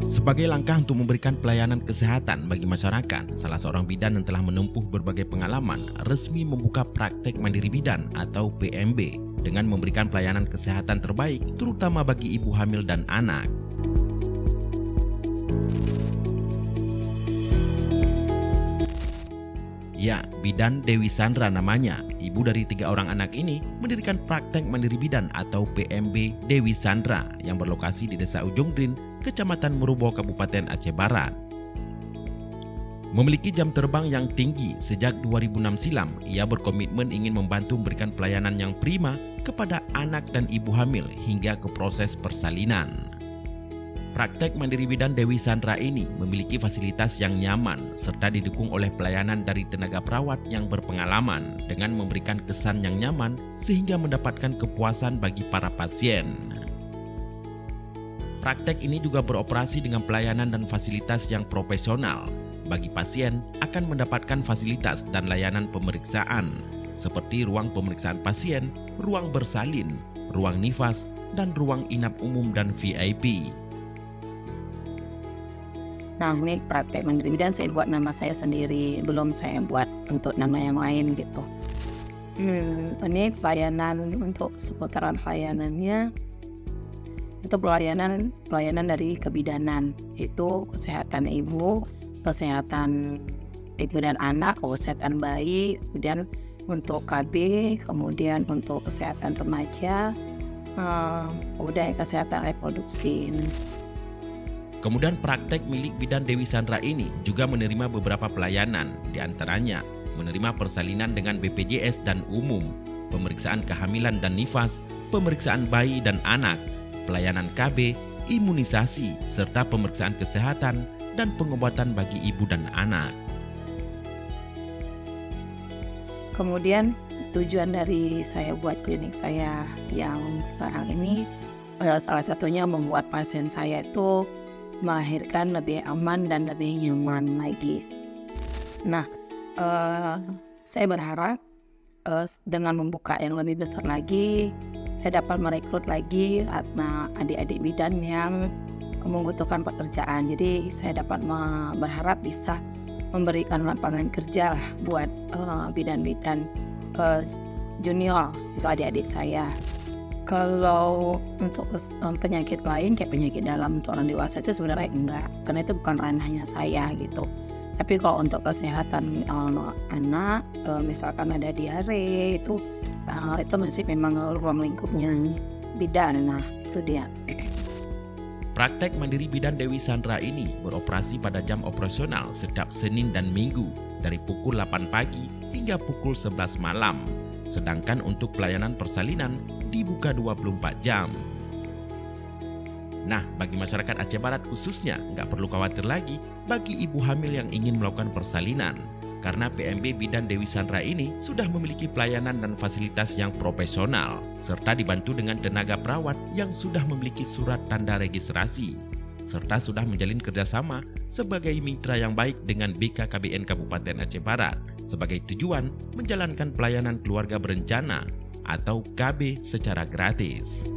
Sebagai langkah untuk memberikan pelayanan kesehatan bagi masyarakat, salah seorang bidan yang telah menempuh berbagai pengalaman resmi membuka praktek mandiri bidan atau PMB dengan memberikan pelayanan kesehatan terbaik terutama bagi ibu hamil dan anak. Ya, Bidan Dewi Sandra namanya. Ibu dari 3 orang anak ini mendirikan praktek mandiri bidan atau PMB Dewi Sandra yang berlokasi di Desa Ujungdrin, Kecamatan Merubo, Kabupaten Aceh Barat. Memiliki jam terbang yang tinggi sejak 2006 silam, ia berkomitmen ingin membantu memberikan pelayanan yang prima kepada anak dan ibu hamil hingga ke proses persalinan. Praktek mandiri bidan Dewi Sandra ini memiliki fasilitas yang nyaman serta didukung oleh pelayanan dari tenaga perawat yang berpengalaman dengan memberikan kesan yang nyaman sehingga mendapatkan kepuasan bagi para pasien. Praktek ini juga beroperasi dengan pelayanan dan fasilitas yang profesional. Bagi pasien akan mendapatkan fasilitas dan layanan pemeriksaan seperti ruang pemeriksaan pasien, ruang bersalin, ruang nifas, dan ruang inap umum dan VIP. Nah, ini praktek mandiri bidan saya buat nama saya sendiri, belum saya buat untuk nama yang lain gitu. Ini pelayanan untuk seputaran pelayanannya itu pelayanan dari kebidanan, itu kesehatan ibu dan anak, kesehatan bayi, kemudian untuk KB, kemudian untuk kesehatan remaja, kemudian kesehatan reproduksi. Kemudian praktek milik Bidan Dewi Sandra ini juga menerima beberapa pelayanan, diantaranya menerima persalinan dengan BPJS dan umum, pemeriksaan kehamilan dan nifas, pemeriksaan bayi dan anak, pelayanan KB, imunisasi, serta pemeriksaan kesehatan dan pengobatan bagi ibu dan anak. Kemudian tujuan dari saya buat klinik saya yang sekarang ini, salah satunya membuat pasien saya itu melahirkan lebih aman dan lebih nyaman lagi. Nah, saya berharap dengan membuka yang lebih besar lagi, saya dapat merekrut lagi adik-adik bidan yang membutuhkan pekerjaan. Jadi saya dapat berharap bisa memberikan lapangan kerja lah buat bidan-bidan junior, itu adik-adik saya. Kalau untuk penyakit lain kayak penyakit dalam untuk orang dewasa itu sebenarnya enggak, karena itu bukan ranahnya saya gitu. Tapi kalau untuk kesehatan anak, misalkan ada diare itu masih memang ruang lingkupnya bidan. Nah, itu dia. Praktek mandiri bidan Dewi Sandra ini beroperasi pada jam operasional setiap Senin dan Minggu dari pukul 8 pagi hingga pukul 11 malam. Sedangkan untuk pelayanan persalinan dibuka 24 jam. Nah, bagi masyarakat Aceh Barat khususnya, nggak perlu khawatir lagi bagi ibu hamil yang ingin melakukan persalinan. Karena PMB Bidan Dewi Sandra ini sudah memiliki pelayanan dan fasilitas yang profesional, serta dibantu dengan tenaga perawat yang sudah memiliki surat tanda registrasi, serta sudah menjalin kerjasama sebagai mitra yang baik dengan BKKBN Kabupaten Aceh Barat sebagai tujuan menjalankan pelayanan keluarga berencana atau KB secara gratis.